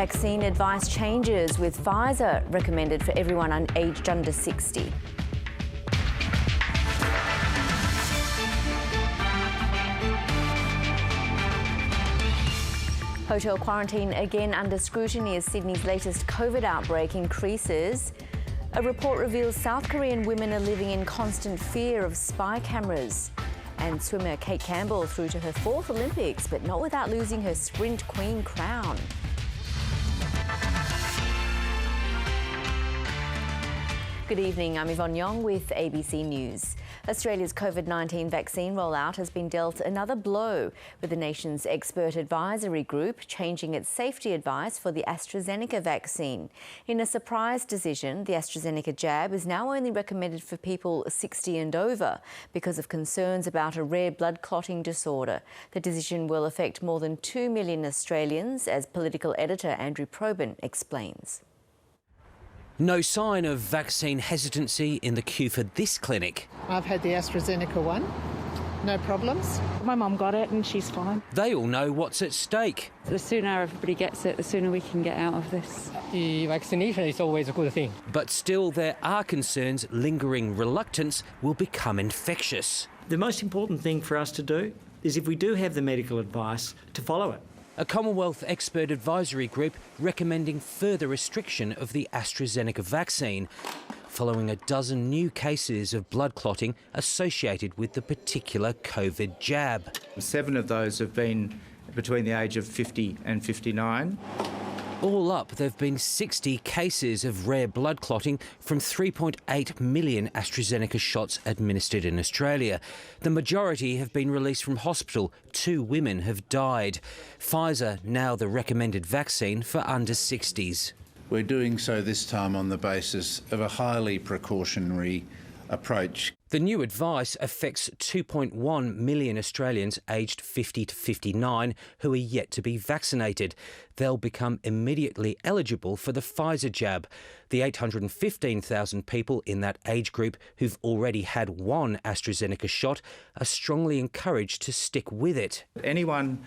Vaccine advice changes, with Pfizer recommended for everyone aged under 60. Hotel quarantine again under scrutiny as Sydney's latest COVID outbreak increases. A report reveals South Korean women are living in constant fear of spy cameras. And swimmer Kate Campbell through to her 4th Olympics, but not without losing her sprint queen crown. Good evening, I'm Yvonne Yong with ABC News. Australia's COVID-19 vaccine rollout has been dealt another blow, with the nation's expert advisory group changing its safety advice for the AstraZeneca vaccine. In a surprise decision, the AstraZeneca jab is now only recommended for people 60 and over because of concerns about a rare blood clotting disorder. The decision will affect more than 2 million Australians, as political editor Andrew Probyn explains. No sign of vaccine hesitancy in the queue for this clinic. I've had the AstraZeneca one, no problems. My mum got it and she's fine. They all know what's at stake. The sooner everybody gets it, the sooner we can get out of this. The vaccination is always a good thing. But still, there are concerns lingering reluctance will become infectious. The most important thing for us to do is, if we do have the medical advice, to follow it. A Commonwealth expert advisory group recommending further restriction of the AstraZeneca vaccine, following a dozen new cases of blood clotting associated with the particular COVID jab. 7 of those have been between the age of 50 and 59. All up, there have been 60 cases of rare blood clotting from 3.8 million AstraZeneca shots administered in Australia. The majority have been released from hospital. 2 women have died. Pfizer now the recommended vaccine for under 60s. We're doing so this time on the basis of a highly precautionary approach. The new advice affects 2.1 million Australians aged 50 to 59 who are yet to be vaccinated. They'll become immediately eligible for the Pfizer jab. The 815,000 people in that age group who've already had one AstraZeneca shot are strongly encouraged to stick with it. Anyone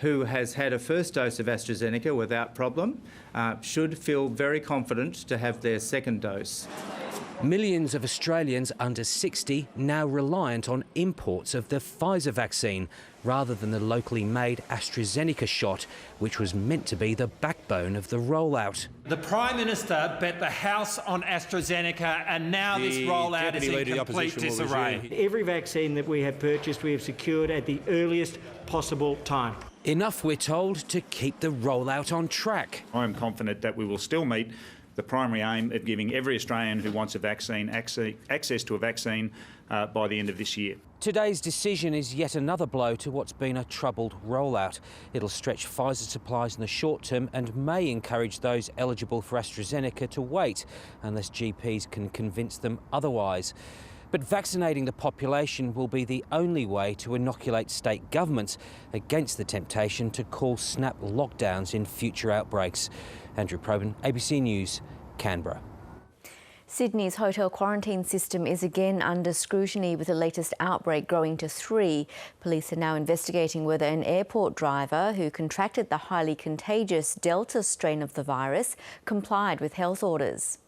who has had a first dose of AstraZeneca without problem should feel very confident to have their second dose. Millions of Australians under 60 now reliant on imports of the Pfizer vaccine rather than the locally made AstraZeneca shot, which was meant to be the backbone of the rollout. The Prime Minister bet the House on AstraZeneca, and now this rollout is in complete disarray. Every vaccine that we have purchased, we have secured at the earliest possible time. Enough, we're told, to keep the rollout on track. I am confident that we will still meet the primary aim of giving every Australian who wants a vaccine access to a vaccine by the end of this year. Today's decision is yet another blow to what's been a troubled rollout. It'll stretch Pfizer supplies in the short term and may encourage those eligible for AstraZeneca to wait, unless GPs can convince them otherwise. But vaccinating the population will be the only way to inoculate state governments against the temptation to call snap lockdowns in future outbreaks. Andrew Probyn, ABC News, Canberra. Sydney's hotel quarantine system is again under scrutiny, with the latest outbreak growing to 3. Police are now investigating whether an airport driver who contracted the highly contagious Delta strain of the virus complied with health orders.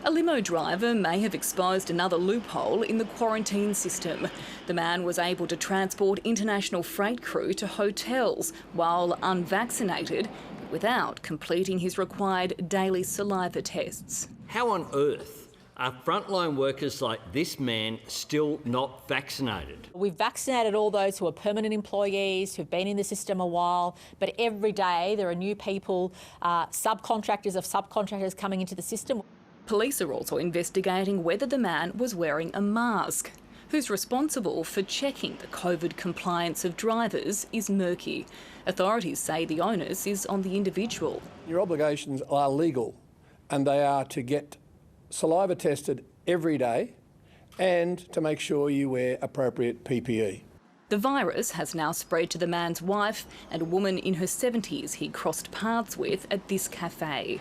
A limo driver may have exposed another loophole in the quarantine system. The man was able to transport international freight crew to hotels while unvaccinated, without completing his required daily saliva tests. How on earth are frontline workers like this man still not vaccinated? We've vaccinated all those who are permanent employees, who've been in the system a while, but every day there are new people, subcontractors of subcontractors coming into the system. Police are also investigating whether the man was wearing a mask. Who's responsible for checking the COVID compliance of drivers is murky. Authorities say the onus is on the individual. Your obligations are legal, and they are to get saliva tested every day and to make sure you wear appropriate PPE. The virus has now spread to the man's wife and a woman in her 70s he crossed paths with at this cafe.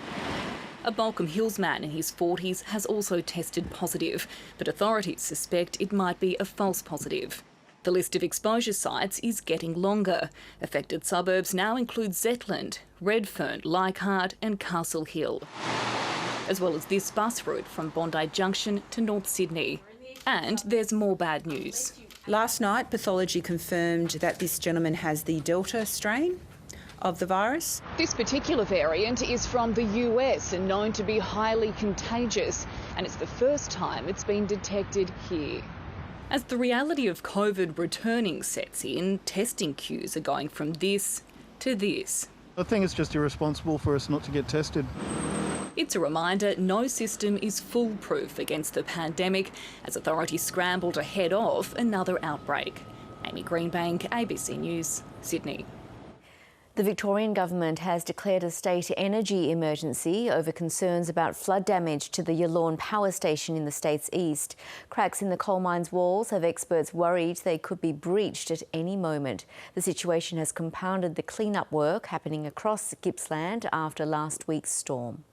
A Balcombe Hills man in his 40s has also tested positive, but authorities suspect it might be a false positive. The list of exposure sites is getting longer. Affected suburbs now include Zetland, Redfern, Leichhardt and Castle Hill, as well as this bus route from Bondi Junction to North Sydney. And there's more bad news. Last night, pathology confirmed that this gentleman has the Delta strain of the virus. This particular variant is from the US and known to be highly contagious, and it's the first time it's been detected here. As the reality of COVID returning sets in, testing queues are going from this to this. I think it's just irresponsible for us not to get tested. It's a reminder no system is foolproof against the pandemic as authorities scramble to head off another outbreak. Amy Greenbank, ABC News, Sydney. The Victorian government has declared a state energy emergency over concerns about flood damage to the Yallourn power station in the state's east. Cracks in the coal mine's walls have experts worried they could be breached at any moment. The situation has compounded the clean-up work happening across Gippsland after last week's storm.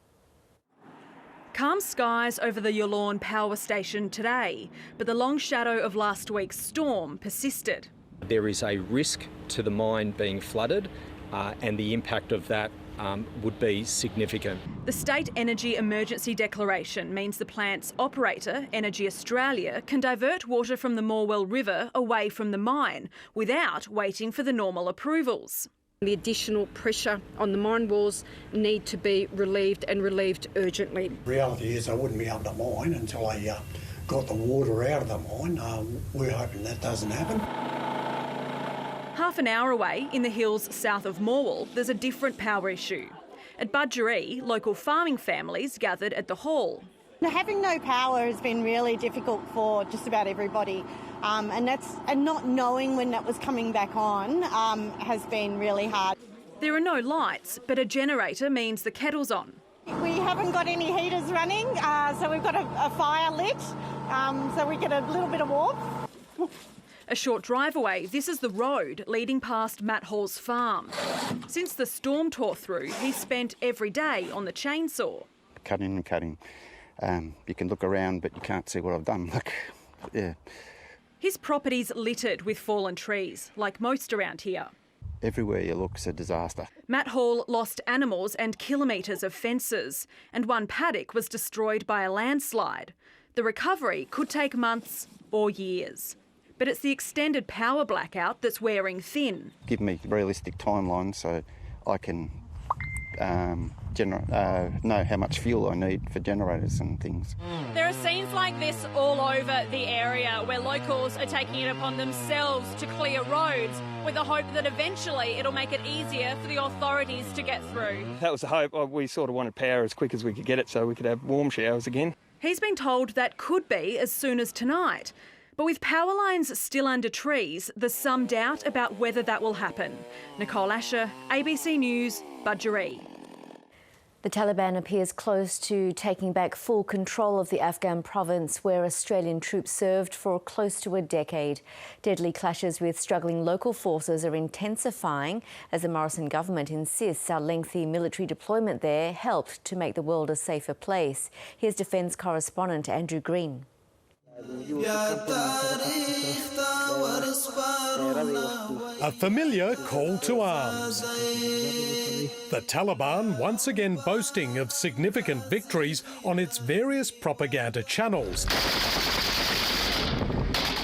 Calm skies over the Yallourn power station today, but the long shadow of last week's storm persisted. There is a risk to the mine being flooded. And the impact of that would be significant. The State Energy Emergency Declaration means the plant's operator, Energy Australia, can divert water from the Morwell River away from the mine without waiting for the normal approvals. The additional pressure on the mine walls need to be relieved and relieved urgently. The reality is I wouldn't be able to mine until I got the water out of the mine. We're hoping that doesn't happen. Half an hour away, in the hills south of Morwell, there's a different power issue. At Budgeree, local farming families gathered at the hall. Having no power has been really difficult for just about everybody, and not knowing when that was coming back on has been really hard. There are no lights, but a generator means the kettle's on. We haven't got any heaters running, so we've got a fire lit, so we get a little bit of warmth. A short drive away, this is the road leading past Matt Hall's farm. Since the storm tore through, he's spent every day on the chainsaw. Cutting and cutting. You can look around, but you can't see what I've done. Look, yeah. His property's littered with fallen trees, like most around here. Everywhere you look's a disaster. Matt Hall lost animals and kilometres of fences, and one paddock was destroyed by a landslide. The recovery could take months or years. But it's the extended power blackout that's wearing thin. Give me a realistic timeline so I can know how much fuel I need for generators and things. There are scenes like this all over the area where locals are taking it upon themselves to clear roads with the hope that eventually it'll make it easier for the authorities to get through. That was the hope. We sort of wanted power as quick as we could get it so we could have warm showers again. He's been told that could be as soon as tonight. But with power lines still under trees, there's some doubt about whether that will happen. Nicole Asher, ABC News, Budgeree. The Taliban appears close to taking back full control of the Afghan province where Australian troops served for close to a decade. Deadly clashes with struggling local forces are intensifying as the Morrison government insists our lengthy military deployment there helped to make the world a safer place. Here's Defence correspondent Andrew Green. A familiar call to arms. The Taliban once again boasting of significant victories on its various propaganda channels,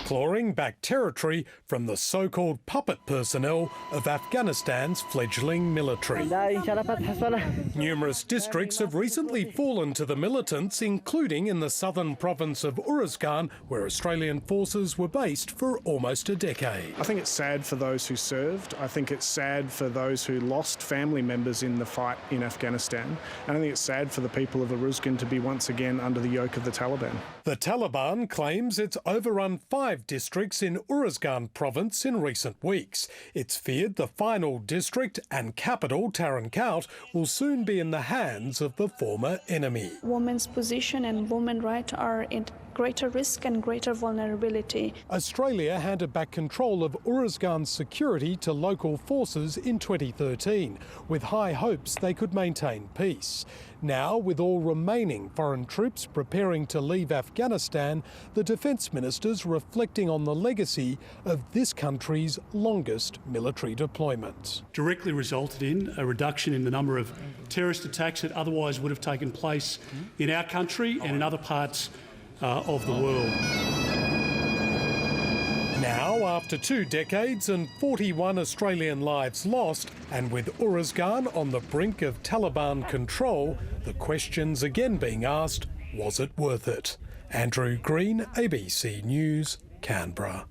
clawing back territory from the so-called puppet personnel of Afghanistan's fledgling military. Numerous districts have recently fallen to the militants, including in the southern province of Uruzgan, where Australian forces were based for almost a decade. I think it's sad for those who served. I think it's sad for those who lost family members in the fight in Afghanistan. And I think it's sad for the people of Uruzgan to be once again under the yoke of the Taliban. The Taliban claims it's overrun 5 districts in Uruzgan province in recent weeks. It's feared the final district and capital, Tarin Kowt, will soon be in the hands of the former enemy. Women's position and women's rights are greater risk and greater vulnerability. Australia handed back control of Uruzgan's security to local forces in 2013, with high hopes they could maintain peace. Now, with all remaining foreign troops preparing to leave Afghanistan, the Defence Minister's reflecting on the legacy of this country's longest military deployment. Directly resulted in a reduction in the number of terrorist attacks that otherwise would have taken place in our country and in other parts of the world. Now, after 2 decades and 41 Australian lives lost, and with Uruzgan on the brink of Taliban control, the question's again being asked, was it worth it? Andrew Green, ABC News, Canberra.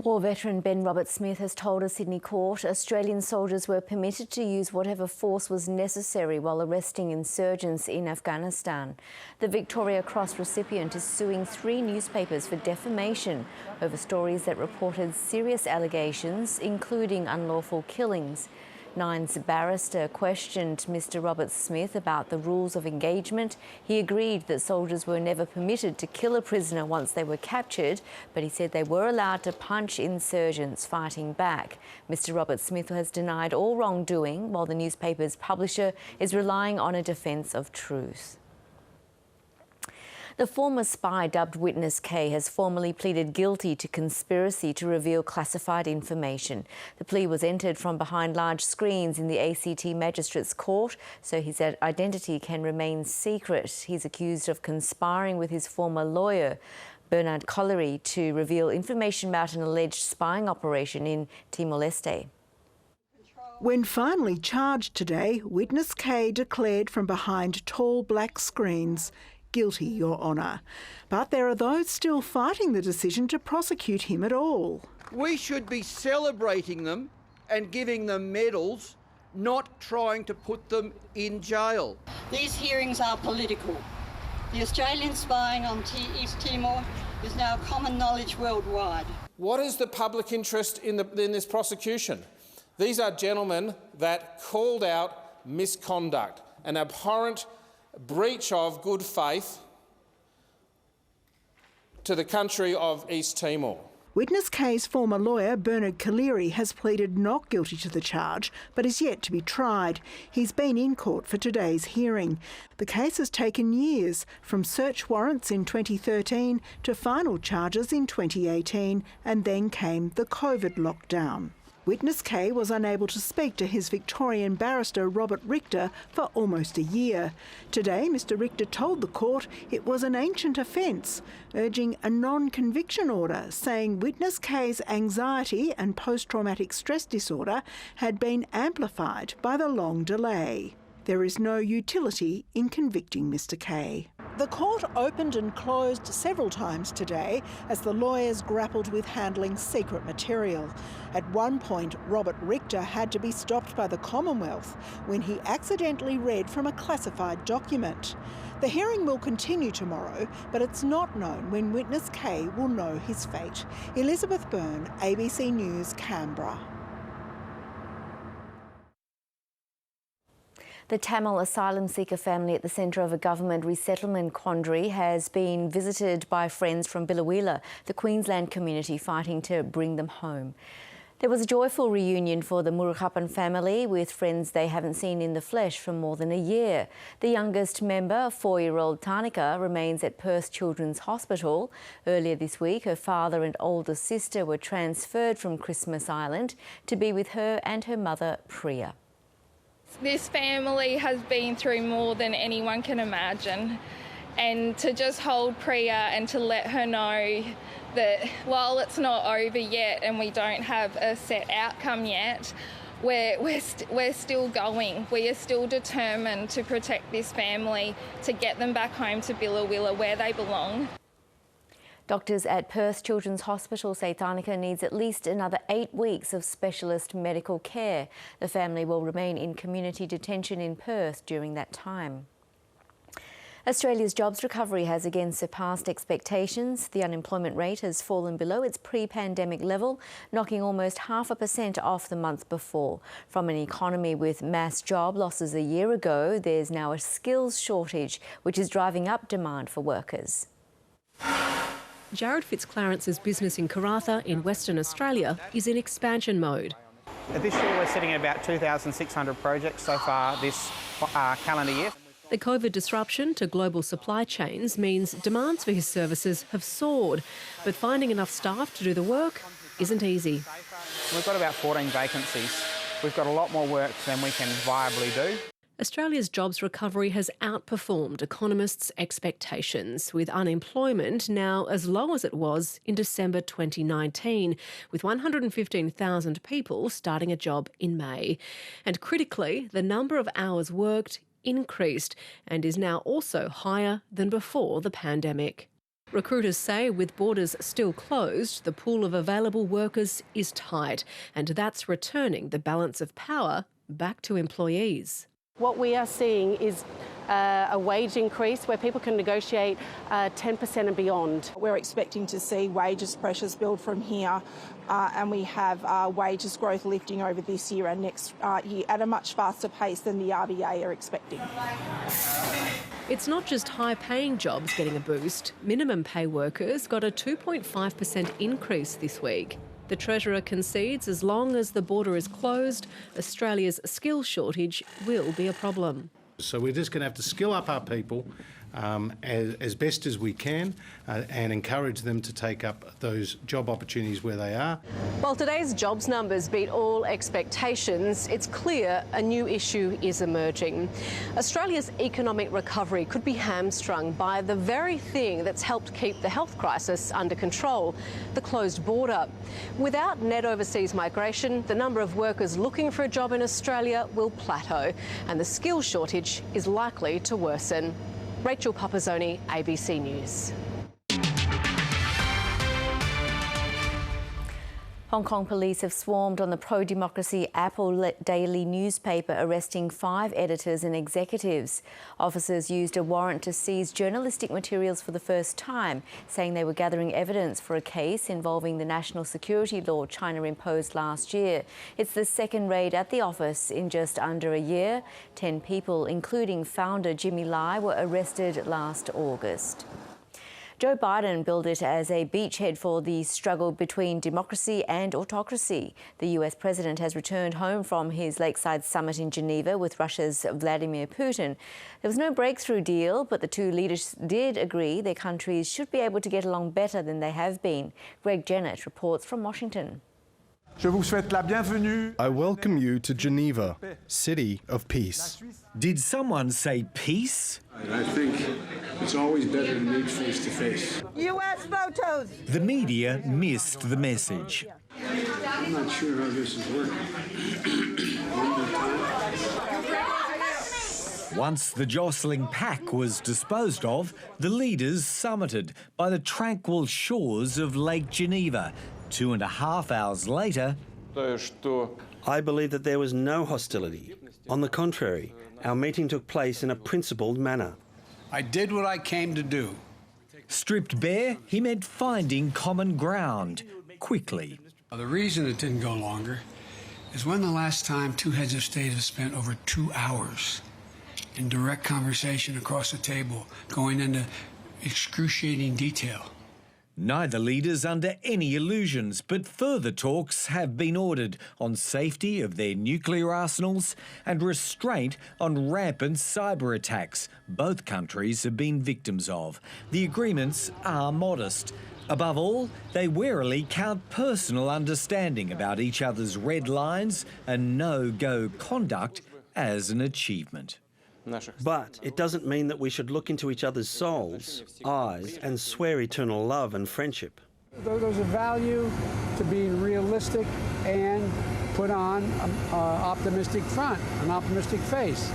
War veteran Ben Roberts-Smith has told a Sydney court Australian soldiers were permitted to use whatever force was necessary while arresting insurgents in Afghanistan. The Victoria Cross recipient is suing 3 newspapers for defamation over stories that reported serious allegations, including unlawful killings. Nine's barrister questioned Mr Roberts-Smith about the rules of engagement. He agreed that soldiers were never permitted to kill a prisoner once they were captured, but he said they were allowed to punch insurgents fighting back. Mr Roberts-Smith has denied all wrongdoing, while the newspaper's publisher is relying on a defence of truth. The former spy dubbed Witness K has formally pleaded guilty to conspiracy to reveal classified information. The plea was entered from behind large screens in the ACT Magistrates Court, so his identity can remain secret. He's accused of conspiring with his former lawyer, Bernard Collery, to reveal information about an alleged spying operation in Timor-Leste. When finally charged today, Witness K declared from behind tall black screens, "Guilty, Your Honour." But there are those still fighting the decision to prosecute him at all. We should be celebrating them and giving them medals, not trying to put them in jail. These hearings are political. The Australian spying on East Timor is now common knowledge worldwide. What is the public interest in this prosecution? These are gentlemen that called out misconduct, an abhorrent breach of good faith to the country of East Timor. Witness K's former lawyer, Bernard Collery, has pleaded not guilty to the charge, but is yet to be tried. He's been in court for today's hearing. The case has taken years, from search warrants in 2013 to final charges in 2018, and then came the COVID lockdown. Witness K was unable to speak to his Victorian barrister Robert Richter for almost a year. Today, Mr Richter told the court it was an ancient offence, urging a non-conviction order, saying Witness K's anxiety and post-traumatic stress disorder had been amplified by the long delay. There is no utility in convicting Mr K. The court opened and closed several times today as the lawyers grappled with handling secret material. At one point, Robert Richter had to be stopped by the Commonwealth when he accidentally read from a classified document. The hearing will continue tomorrow, but it's not known when Witness K will know his fate. Elizabeth Byrne, ABC News, Canberra. The Tamil asylum seeker family at the centre of a government resettlement quandary has been visited by friends from Billawheeler, the Queensland community fighting to bring them home. There was a joyful reunion for the Murugappan family with friends they haven't seen in the flesh for more than a year. The youngest member, 4-year-old Tanika, remains at Perth Children's Hospital. Earlier this week, her father and older sister were transferred from Christmas Island to be with her and her mother, Priya. This family has been through more than anyone can imagine, and to just hold Priya and to let her know that while it's not over yet and we don't have a set outcome yet, we're still going. We are still determined to protect this family, to get them back home to Billawheeler where they belong. Doctors at Perth Children's Hospital say Tanika needs at least another 8 weeks of specialist medical care. The family will remain in community detention in Perth during that time. Australia's jobs recovery has again surpassed expectations. The unemployment rate has fallen below its pre-pandemic level, knocking almost 0.5% off the month before. From an economy with mass job losses a year ago, there's now a skills shortage, which is driving up demand for workers. Jared Fitzclarence's business in Karratha in Western Australia is in expansion mode. This year we're sitting at about 2,600 projects so far this calendar year. The COVID disruption to global supply chains means demands for his services have soared, but finding enough staff to do the work isn't easy. We've got about 14 vacancies. We've got a lot more work than we can viably do. Australia's jobs recovery has outperformed economists' expectations, with unemployment now as low as it was in December 2019, with 115,000 people starting a job in May. And critically, the number of hours worked increased and is now also higher than before the pandemic. Recruiters say with borders still closed, the pool of available workers is tight, and that's returning the balance of power back to employees. What we are seeing is a wage increase where people can negotiate 10% and beyond. We're expecting to see wages pressures build from here, and we have wages growth lifting over this year and next year at a much faster pace than the RBA are expecting. It's not just high-paying jobs getting a boost. Minimum pay workers got a 2.5% increase this week. The Treasurer concedes as long as the border is closed, Australia's skill shortage will be a problem. So we're just going to have to skill up our people as best as we can and encourage them to take up those job opportunities where they are. While today's jobs numbers beat all expectations, it's clear a new issue is emerging. Australia's economic recovery could be hamstrung by the very thing that's helped keep the health crisis under control, the closed border. Without net overseas migration, the number of workers looking for a job in Australia will plateau, and the skills shortage is likely to worsen. Rachel Papazzoni, ABC News. Hong Kong police have swarmed on the pro-democracy Apple daily newspaper, arresting 5 editors and executives. Officers used a warrant to seize journalistic materials for the first time, saying they were gathering evidence for a case involving the national security law China imposed last year. It's the second raid at the office in just under a year. 10 people, including founder Jimmy Lai, were arrested last August. Joe Biden billed it as a beachhead for the struggle between democracy and autocracy. The US president has returned home from his lakeside summit in Geneva with Russia's Vladimir Putin. There was no breakthrough deal, but the two leaders did agree their countries should be able to get along better than they have been. Greg Jennett reports from Washington. I welcome you to Geneva, city of peace. Did someone say peace? I think it's always better to meet face to face. US photos! The media missed the message. I'm not sure how this is working. Once the jostling pack was disposed of, the leaders summited by the tranquil shores of Lake Geneva. 2.5 hours later, I believe that there was no hostility. On the contrary, our meeting took place in a principled manner. I did what I came to do. Stripped bare, he meant finding common ground quickly. The reason it didn't go longer is when the last time two heads of state have spent over 2 hours in direct conversation across the table, going into excruciating detail. Neither leaders under any illusions, but further talks have been ordered on safety of their nuclear arsenals and restraint on rampant cyber attacks both countries have been victims of. The agreements are modest. Above all, they warily count personal understanding about each other's red lines and no-go conduct as an achievement. But it doesn't mean that we should look into each other's souls, eyes, and swear eternal love and friendship. There's a value to being realistic and put on an optimistic front, an optimistic face.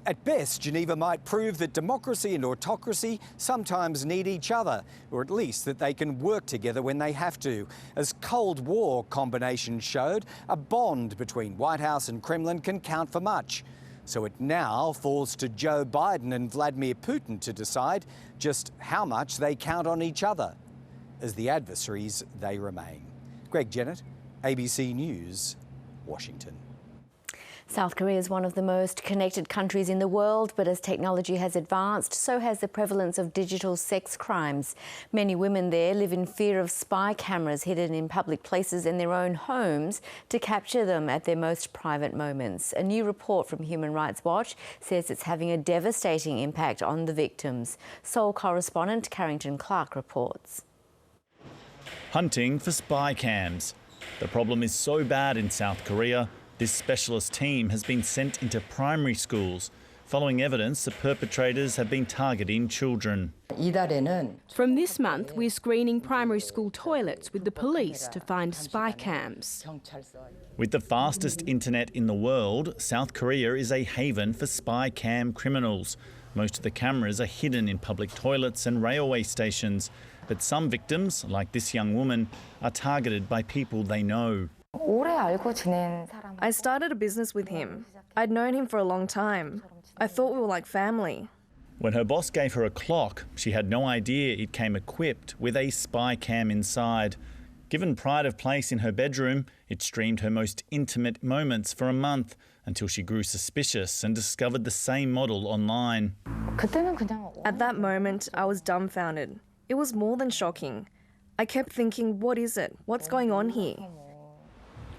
At best, Geneva might prove that democracy and autocracy sometimes need each other, or at least that they can work together when they have to. As Cold War combinations showed, a bond between White House and Kremlin can count for much. So it now falls to Joe Biden and Vladimir Putin to decide just how much they count on each other. As the adversaries, they remain. Greg Jennett, ABC News, Washington. South Korea is one of the most connected countries in the world, but as technology has advanced, so has the prevalence of digital sex crimes. Many women there live in fear of spy cameras hidden in public places in their own homes to capture them at their most private moments. A new report from Human Rights Watch says it's having a devastating impact on the victims. Seoul correspondent Carrington Clark reports. Hunting for spy cams. The problem is so bad in South Korea, this specialist team has been sent into primary schools, following evidence that perpetrators have been targeting children. From this month, we're screening primary school toilets with the police to find spy cams. With the fastest internet in the world, South Korea is a haven for spy cam criminals. Most of the cameras are hidden in public toilets and railway stations, but some victims, like this young woman, are targeted by people they know. I started a business with him. I'd known him for a long time. I thought we were like family. When her boss gave her a clock, she had no idea it came equipped with a spy cam inside. Given pride of place in her bedroom, it streamed her most intimate moments for a month until she grew suspicious and discovered the same model online. At that moment, I was dumbfounded. It was more than shocking. I kept thinking, what is it? What's going on here?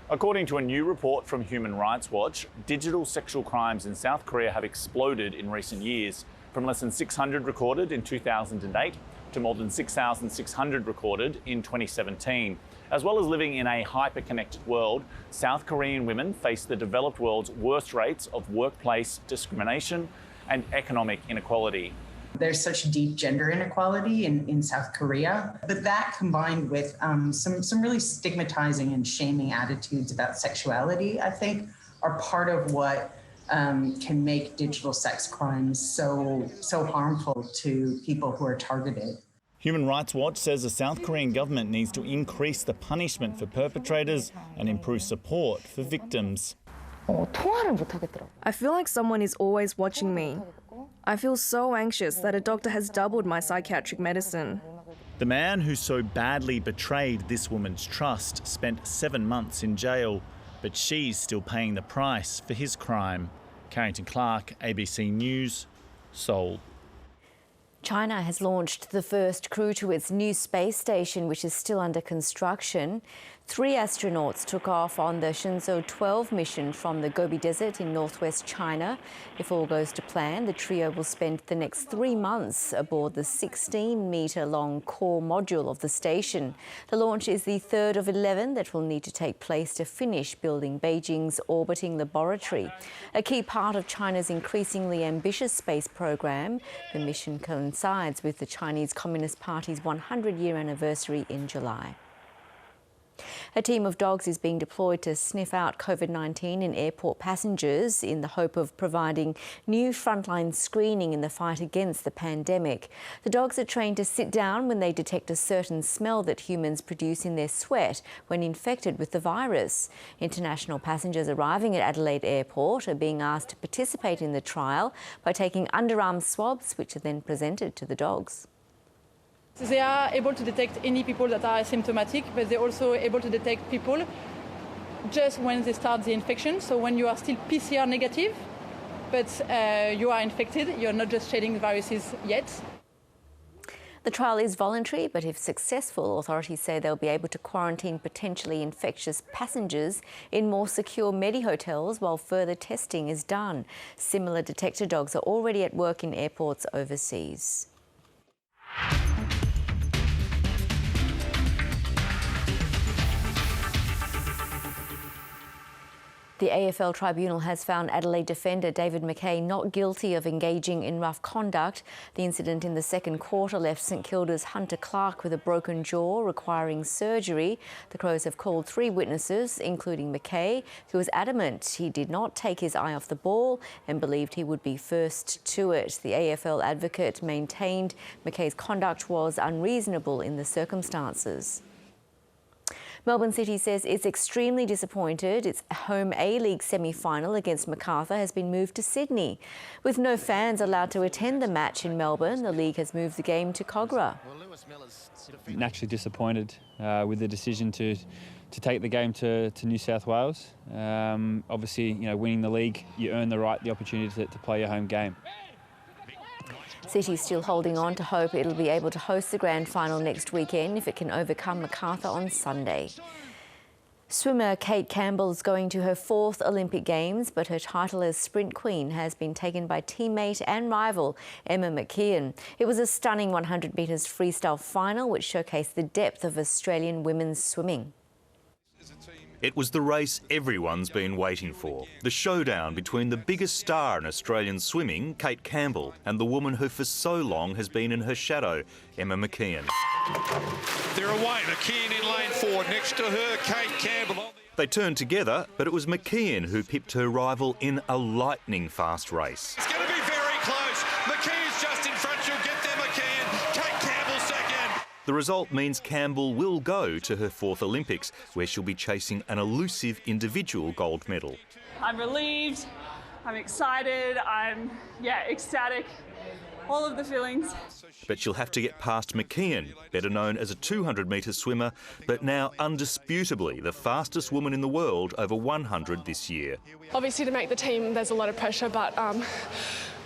According to a new report from Human Rights Watch, digital sexual crimes in South Korea have exploded in recent years, from less than 600 recorded in 2008 to more than 6,600 recorded in 2017. As well as living in a hyper-connected world, South Korean women face the developed world's worst rates of workplace discrimination and economic inequality. There's such deep gender inequality in South Korea, but that combined with some really stigmatizing and shaming attitudes about sexuality, I think, are part of what can make digital sex crimes so harmful to people who are targeted. Human Rights Watch says the South Korean government needs to increase the punishment for perpetrators and improve support for victims. I feel like someone is always watching me. I feel so anxious that a doctor has doubled my psychiatric medicine. The man who so badly betrayed this woman's trust spent 7 months in jail, but she's still paying the price for his crime. Carrington Clark, ABC News, Seoul. China has launched the first crew to its new space station, which is still under construction. 3 astronauts took off on the Shenzhou 12 mission from the Gobi Desert in northwest China. If all goes to plan, the trio will spend the next 3 months aboard the 16-metre-long core module of the station. The launch is the third of 11 that will need to take place to finish building Beijing's orbiting laboratory. A key part of China's increasingly ambitious space program, the mission coincides with the Chinese Communist Party's 100-year anniversary in July. A team of dogs is being deployed to sniff out COVID-19 in airport passengers in the hope of providing new frontline screening in the fight against the pandemic. The dogs are trained to sit down when they detect a certain smell that humans produce in their sweat when infected with the virus. International passengers arriving at Adelaide Airport are being asked to participate in the trial by taking underarm swabs, which are then presented to the dogs. They are able to detect any people that are asymptomatic, but they're also able to detect people just when they start the infection. So when you are still PCR negative, but you are infected, you're not just shedding the viruses yet. The trial is voluntary, but if successful, authorities say they'll be able to quarantine potentially infectious passengers in more secure medi-hotels while further testing is done. Similar detector dogs are already at work in airports overseas. The AFL Tribunal has found Adelaide defender David Mackay not guilty of engaging in rough conduct. The incident in the second quarter left St Kilda's Hunter Clark with a broken jaw requiring surgery. The Crows have called 3 witnesses, including Mackay, who was adamant he did not take his eye off the ball and believed he would be first to it. The AFL advocate maintained Mackay's conduct was unreasonable in the circumstances. Melbourne City says it's extremely disappointed its home A-League semi-final against Macarthur has been moved to Sydney. With no fans allowed to attend the match in Melbourne, the league has moved the game to Cogra. Naturally disappointed with the decision to to take the game to New South Wales. Obviously, winning the league, you earn the opportunity to play your home game. City's still holding on to hope it'll be able to host the grand final next weekend if it can overcome Macarthur on Sunday. Swimmer Kate Campbell is going to her 4th Olympic Games, but her title as sprint queen has been taken by teammate and rival Emma McKeon. It was a stunning 100 metres freestyle final which showcased the depth of Australian women's swimming. It was the race everyone's been waiting for. The showdown between the biggest star in Australian swimming, Kate Campbell, and the woman who for so long has been in her shadow, Emma McKeon. They're away. McKeon in lane 4. Next to her, Kate Campbell. They turned together, but it was McKeon who pipped her rival in a lightning-fast race. It's going to be very close. McKeon's just in front. She'll get there, McKeon. Kate Campbell second. The result means Campbell will go to her 4th Olympics, where she'll be chasing an elusive individual gold medal. I'm relieved, I'm excited, I'm ecstatic, all of the feelings. But she'll have to get past McKeon, better known as a 200-metre swimmer, but now undisputably the fastest woman in the world over 100 this year. Obviously to make the team there's a lot of pressure, but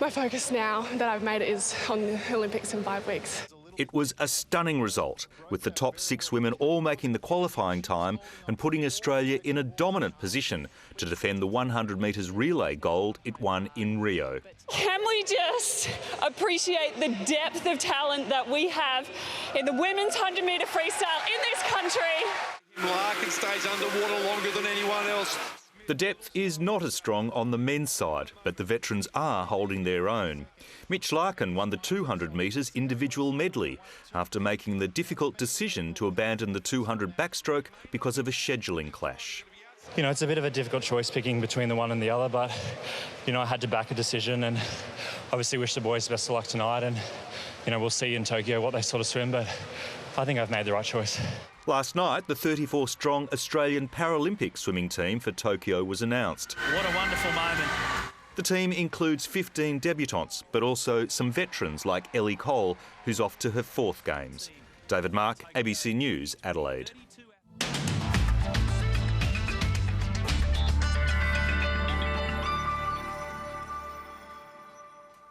my focus now that I've made it is on the Olympics in 5 weeks. It was a stunning result, with the top 6 women all making the qualifying time and putting Australia in a dominant position to defend the 100 metres relay gold it won in Rio. Can we just appreciate the depth of talent that we have in the women's 100 metre freestyle in this country? Larkin stays underwater longer than anyone else. The depth is not as strong on the men's side, but the veterans are holding their own. Mitch Larkin won the 200 metres individual medley after making the difficult decision to abandon the 200 backstroke because of a scheduling clash. It's a bit of a difficult choice picking between the one and the other, but, I had to back a decision and obviously wish the boys best of luck tonight and, we'll see in Tokyo what they sort of swim, but I think I've made the right choice. Last night, the 34-strong Australian Paralympic swimming team for Tokyo was announced. What a wonderful moment. The team includes 15 debutantes, but also some veterans like Ellie Cole, who's off to her 4th Games. David Mark, ABC News, Adelaide.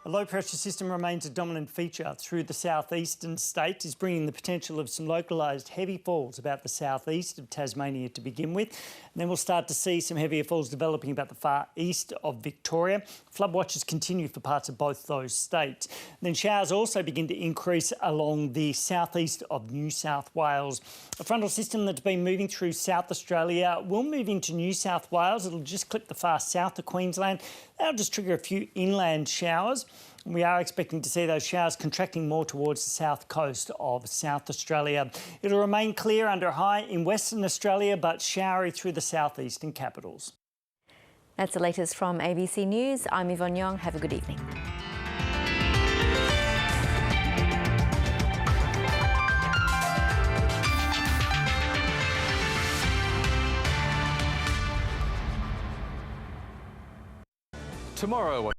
A low-pressure system remains a dominant feature through the southeastern states, is bringing the potential of some localised heavy falls about the southeast of Tasmania to begin with. And then we'll start to see some heavier falls developing about the far east of Victoria. Flood watches continue for parts of both those states. And then showers also begin to increase along the southeast of New South Wales. A frontal system that's been moving through South Australia will move into New South Wales. It'll just clip the far south of Queensland. That'll just trigger a few inland showers. We are expecting to see those showers contracting more towards the south coast of South Australia. It'll remain clear under high in Western Australia, but showery through the southeastern capitals. That's the latest from ABC News. I'm Yvonne Young. Have a good evening. Tomorrow.